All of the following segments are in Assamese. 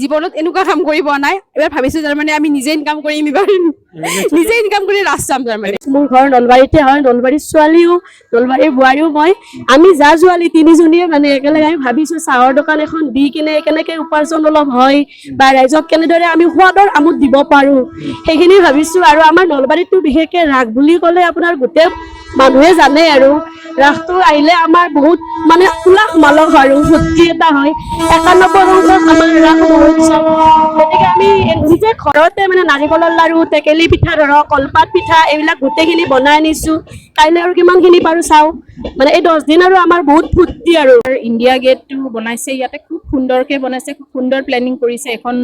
জীৱনত এনেকুৱা কাম কৰি পোৱা নাই এবাৰ ভাবিছো তাৰমানে আমি নিজে ইনকাম কৰিম এবাৰ নিজে ইনকাম কৰি ৰাস চাম তাৰমানে মোৰ ঘৰ নলবাৰীতে হয় নলবাৰীৰ ছোৱালীও নলবাৰীৰ বোৱাৰীও মই আমি যা ছোৱালী তিনিজনীয়ে মানে একেলগে আমি ভাবিছো চাহৰ দোকান এখন দি কিনে কেনেকে উপাৰ্জন অলপ হয় বা ৰাইজক কেনেদৰে আমি সোৱাদৰ আমোদ দিব পাৰো সেইখিনি ভাবিছো আৰু আমাৰ নলবাৰীতো বিশেষকে ৰাস বুলি ক'লে আপোনাৰ গোটেই মানুহে জানে আৰু ৰাসটো আহিলে আমাৰ বহুত মানে উলাহ মালহ আৰু ফূৰ্তি এটা হয় 91 আমাৰ ৰাস মহোৎসৱ গতিকে আমি নিজে ঘৰতে মানে নাৰিকলৰ লাৰু টেকেলি পিঠা ধৰক কলপাত পিঠা এইবিলাক গোটেইখিনি বনাই আনিছো কাইলৈ আৰু কিমানখিনি পাৰো চাওঁ মানে এই 10 দিন আৰু আমাৰ বহুত ফূৰ্তি আৰু ইণ্ডিয়া গেটটো বনাইছে ইয়াতে খুব সুন্দৰকে বনাইছে খুব সুন্দৰ প্লেনিং কৰিছে এখন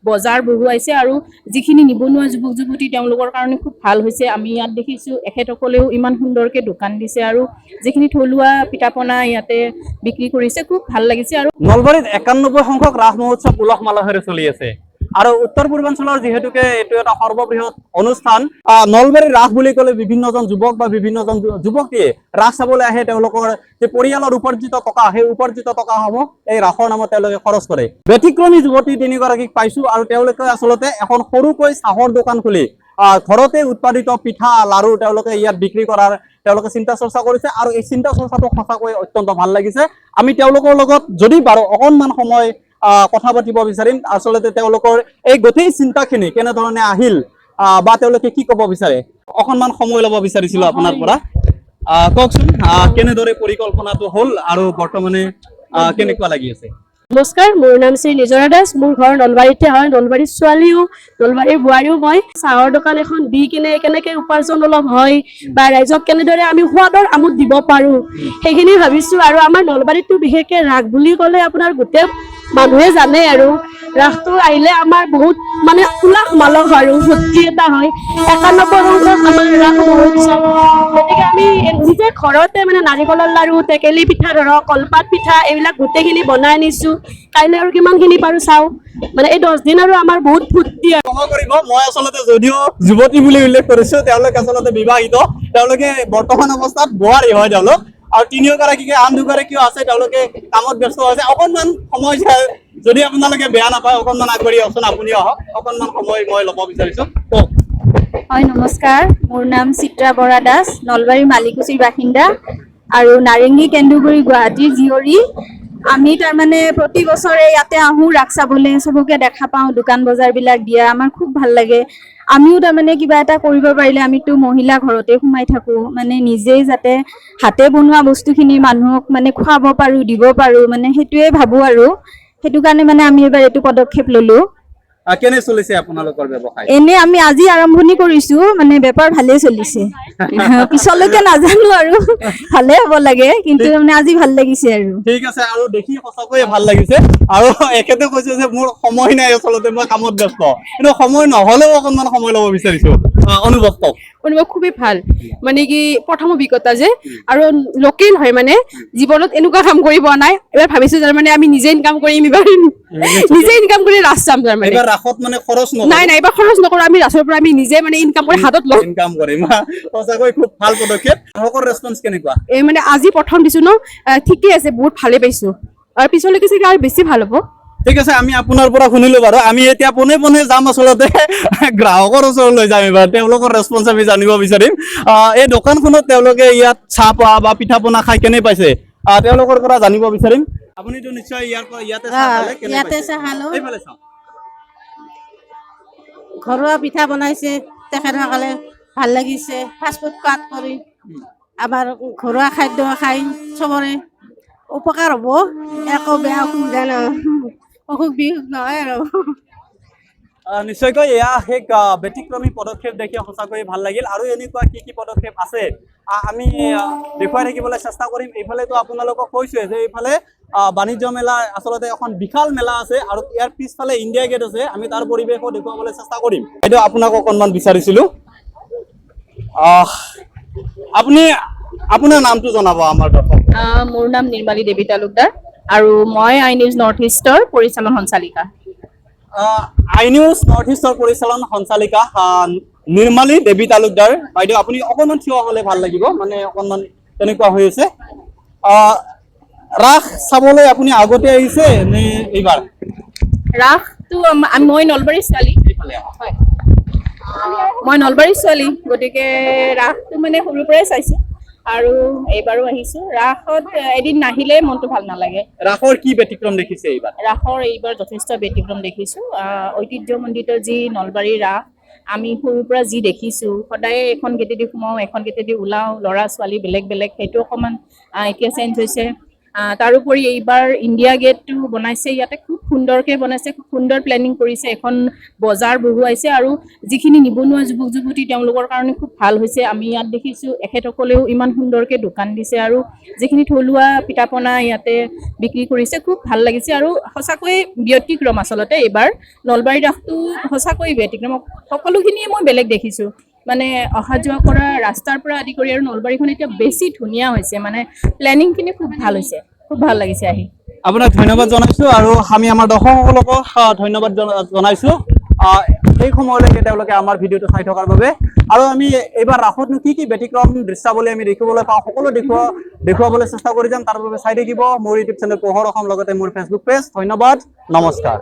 বজাৰ বহুৱাইছে আৰু যিখিনি নিবনুৱা যুৱক যুৱতী তেওঁলোকৰ কাৰণে খুব ভাল হৈছে আমি ইয়াত দেখিছো এখেতসকলেও ইমান সুন্দৰকে দোকান দিছে আৰু যিখিনি থলুৱা পিঠা পনা ইয়াতে বিক্ৰী কৰিছে খুব ভাল লাগিছে আৰু নলবাৰীত 91 সংখ্যক ৰাস মহোৎসৱ উলহ মালহেৰে চলি আছে আৰু উত্তৰ পূৰ্বাঞ্চলৰ যিহেতুকে এইটো এটা সৰ্ববৃহৎ অনুষ্ঠান নলবাৰীৰ ৰাস বুলি ক'লে বিভিন্নজন যুৱক বা বিভিন্নজন যুৱতীয়ে ৰাস চাবলৈ আহে তেওঁলোকৰ যে পৰিয়ালৰ উপাৰ্জিত টকা সেই উপাৰ্জিত টকাসমূহ এই ৰাসৰ নামত তেওঁলোকে খৰচ কৰে ব্যতিক্ৰমী যুৱতী তিনিগৰাকীক পাইছো আৰু তেওঁলোকে আচলতে এখন সৰুকৈ চাহৰ দোকান খুলি ঘৰতে উৎপাদিত পিঠা লাৰু তেওঁলোকে ইয়াত বিক্ৰী কৰাৰ তেওঁলোকে চিন্তা চৰ্চা কৰিছে আৰু এই চিন্তা চৰ্চাটো সঁচাকৈ অত্যন্ত ভাল লাগিছে আমি তেওঁলোকৰ লগত যদি বাৰু অকণমান সময় কথা পাতিব বিচাৰিম আচলতে তেওঁলোকৰ এই গোটেই চিন্তাখিনি কেনেধৰণে আহিল বা তেওঁলোকে কি ক'ব বিচাৰে অকণমান সময় ল'ব বিচাৰিছিলো আপোনাৰ পৰা কওকচোন কেনেদৰে পৰিকল্পনাটো হ'ল আৰু বৰ্তমানে কেনেকুৱা লাগি আছে নমস্কাৰ মোৰ নাম শ্ৰী নিজৰা দাস মোৰ ঘৰ নলবাৰীতে হয় নলবাৰীৰ ছোৱালীও নলবাৰীৰ বোৱাৰীও মই চাহৰ দোকান এখন দি কিনে কেনেকে উপাৰ্জন অলপ হয় বা ৰাইজক কেনেদৰে আমি সোৱাদৰ আমোদ দিব পাৰো সেইখিনি ভাবিছো আৰু আমাৰ নলবাৰীতো বিশেষকে ৰাস বুলি ক'লে আপোনাৰ গোটেই মানুহে জানে আৰু ৰাসটো আহিলে আমাৰ বহুত মানে উলাহ মালহ আৰু ফূৰ্তি এটা হয় 91 আমাৰ ৰাস মহোৎসৱ গতিকে আমি নিজে ঘৰতে মানে নাৰিকলৰ লাৰু টেকেলি পিঠা ধৰক কলপাত পিঠা এইবিলাক গোটেইখিনি বনাই আনিছো কাইলৈ আৰু কিমানখিনি পাৰো চাওঁ মানে এই 10 দিন আৰু আমাৰ বহুত ফূৰ্তি আৰু ক্ষমা কৰিব মই আচলতে যদিও যুৱতী বুলি উল্লেখ কৰিছো তেওঁলোক আচলতে বিবাহিত তেওঁলোকে বৰ্তমান অৱস্থাত বোৱাৰী হয় তেওঁলোক আৰু তিনিওগৰাকীকে আন দুগৰাকীও আছে তেওঁলোকে কামত ব্যস্ত আছে অকণমান সময় যদি আপোনালোকে বেয়া নাপায় অকণমান আগবাঢ়ি আহকচোন আপুনি আহক অকণমান সময় মই ল'ব বিচাৰিছো কওক হয় নমস্কাৰ মোৰ নাম চিত্ৰা বৰা দাস নলবাৰীৰ মালিকুচিৰ বাসিন্দা আৰু নাৰেংগী কেন্দুগুৰি গুৱাহাটীৰ জীয়ৰী আমি তাৰমানে প্ৰতি বছৰে ইয়াতে আহোঁ ৰাস চাবলৈ চবকে দেখা পাওঁ দোকান বজাৰবিলাক দিয়া আমাৰ খুব ভাল লাগে আমিও তাৰমানে কিবা এটা কৰিব পাৰিলে আমিতো মহিলা ঘৰতে সোমাই থাকোঁ মানে নিজেই যাতে হাতে বনোৱা বস্তুখিনি মানুহক মানে খুৱাব পাৰোঁ দিব পাৰোঁ মানে সেইটোৱে ভাবোঁ আৰু সেইটো কাৰণে মানে আমি এবাৰ এইটো পদক্ষেপ ল'লোঁ কেনে চলিছে আপোনালোকৰ ব্যৱসায় এনে আমি আজি আৰম্ভণি কৰিছো মানে বেপাৰ ভালেই চলিছে পিছলৈকে নাজানো আৰু ভালে হ'ব লাগে কিন্তু মানে আজি ভাল লাগিছে আৰু ঠিক আছে আৰু দেখি সঁচাকৈয়ে ভাল লাগিছে আৰু এখেতে কৈছে যে মোৰ সময় নাই আচলতে মই কামত ব্যস্ত কিন্তু সময় নহ'লেও অকণমান সময় ল'ব বিচাৰিছো অনুভৱ কওক অনুভৱ খুবেই ভাল মানে কি প্ৰথম অভিজ্ঞতা যে আৰু লোকেল হয় মানে জীৱনত এনেকুৱা কাম কৰি পোৱা নাই এবাৰ ভাবিছো তাৰমানে আমি নিজে ইনকাম কৰিম এবাৰ নিজে ইনকাম কৰি ৰাস চাম তাৰমানে এবাৰ ৰাসত মানে খৰচ নাই নাই এবাৰ খৰচ নকৰো আমি ৰাসৰ পৰা আমি নিজে মানে ইনকাম কৰি হাতত লওঁ ইনকাম কৰিম সঁচাকৈ খুব ভাল পদক্ষেপ গ্ৰাহকৰ ৰেছপন্স কেনেকুৱা এই মানে আজি প্ৰথম দিছো ন ঠিকেই আছে বহুত ভালে পাইছো আৰু পিছলৈকে চাগে আৰু বেছি ভাল হ'ব ঠিক আছে আমি আপোনাৰ পৰা শুনিলো বাৰু আমি এতিয়া পোনে পোনে যাম আচলতে গ্ৰাহকৰ ওচৰলৈ যাম এবাৰ তেওঁলোকৰ ৰেছপন্স আমি জানিব বিচাৰিম এই দোকানখনত তেওঁলোকে ইয়াত চাহ পোৱা বা পিঠা পনা খাই কেনে পাইছে তেওঁলোকৰ পৰা জানিব বিচাৰিম আপুনিতো নিশ্চয় ইয়াতে চাহ খালে কেনে ইয়াতে পাইছে চাহ খালো এইফালে চাওক ঘৰুৱা পিঠা বনাইছে তেখেতসকলে ভাল লাগিছে ফাষ্টফুড খোৱাত কৰি আমাৰ ঘৰুৱা খাদ্য খাই চবৰে উপকাৰ হ'ব একো বেয়া অসুবিধা নহয় অসুখ বিসুখ নহয় আৰু নিশ্চয়কৈ এয়া এক ব্যতিক্ৰমী পদক্ষেপ দেখি সঁচাকৈ ভাল লাগিল আৰু এনেকুৱা কি কি পদক্ষেপ আছে আমি দেখুৱাই থাকিবলৈ চেষ্টা কৰিম এইফালেতো আপোনালোকক কৈছোৱে যে এইফালে বাণিজ্য মেলা আচলতে এখন বিশাল মেলা আছে আৰু ইয়াৰ পিছফালে ইণ্ডিয়া গেট আছে আমি তাৰ পৰিৱেশো দেখুৱাবলৈ চেষ্টা কৰিম এইটো আপোনাক অকণমান বিচাৰিছিলো আপুনি আপোনাৰ নামটো জনাব আমাৰ দৰ্শক মোৰ নাম নিৰ্মালী দেৱী তালুকদাৰ আৰু মই আই নিউজ নৰ্থ ইষ্টৰ পৰিচালন সঞ্চালিকা আই নিউজ নৰ্থ ইষ্টৰ পৰিচালন সঞ্চালিকা নিৰ্মালী দেৱী তালুকদাৰ বাইদেউ আপুনি অকণমান থিয় হ'লে ভাল লাগিব মানে অকণমান তেনেকুৱা হৈ আছে ৰাস চাবলৈ আপুনি আগতে আহিছে নে এইবাৰ ৰাস ৰাসটো মই নলবাৰীৰ ছোৱালী হয়, মই নলবাৰীৰ ছোৱালী, গতিকে ৰাসটো মানে সৰুৰ পৰাই চাইছো আৰু এইবাৰো আহিছো। ৰাসত এদিন নাহিলে মনটো ভাল নালাগে। ৰাসৰ কি ব্যতিক্ৰম দেখিছে এইবাৰ? ৰাসৰ এইবাৰ যথেষ্ট ব্যতিক্ৰম দেখিছো। ঐতিহ্যমণ্ডিত যি নলবাৰীৰ ৰাস আমি সৰুৰ পৰা যি দেখিছো, সদায় এখন গেটেদি সোমাওঁ, এখন গেটেদি ওলাওঁ, ল'ৰা ছোৱালী বেলেগ বেলেগ, সেইটো অকণমান এতিয়া চেঞ্জ হৈছে। তাৰোপৰি এইবাৰ ইণ্ডিয়া গেটটো বনাইছে, ইয়াতে খুব সুন্দৰকৈ বনাইছে, খুব সুন্দৰ প্লেনিং কৰিছে। এখন বজাৰ বহুৱাইছে আৰু যিখিনি নিবনুৱা যুৱক যুৱতী তেওঁলোকৰ কাৰণে খুব ভাল হৈছে। আমি ইয়াত দেখিছোঁ এখেতসকলেও ইমান সুন্দৰকৈ দোকান দিছে আৰু যিখিনি থলুৱা পিঠা পনা ইয়াতে বিক্ৰী কৰিছে, খুব ভাল লাগিছে আৰু সঁচাকৈ ব্যতিক্ৰম। আচলতে এইবাৰ নলবাৰীৰ ৰাসটো সঁচাকৈ ব্যতিক্ৰম, সকলোখিনিয়ে মই বেলেগ দেখিছোঁ। মানে অহা যোৱা কৰা ৰাস্তাৰ পৰা আদি কৰি আৰু নলবাৰীখন এতিয়া বেছি ধুনীয়া হৈছে, মানে প্লেনিংখিনি খুব ভাল হৈছে, খুব ভাল লাগিছে আহি। আপোনাক ধন্যবাদ জনাইছো আৰু আমি আমাৰ দৰ্শকসকলকো ধন্যবাদ জনাইছো এই সময়লৈকে তেওঁলোকে আমাৰ ভিডিঅ'টো চাই থকাৰ বাবে। আৰু আমি এইবাৰ ৰাসতনো কি কি ব্যতিক্ৰম দৃশ্যাৱলী আমি দেখিবলৈ পাওঁ সকলো দেখুৱাবলৈ চেষ্টা কৰি যাম। তাৰ বাবে চাই থাকিব মোৰ ইউটিউব চেনেল পোহৰ অসম, লগতে মোৰ ফেচবুক পেজ। ধন্যবাদ, নমস্কাৰ।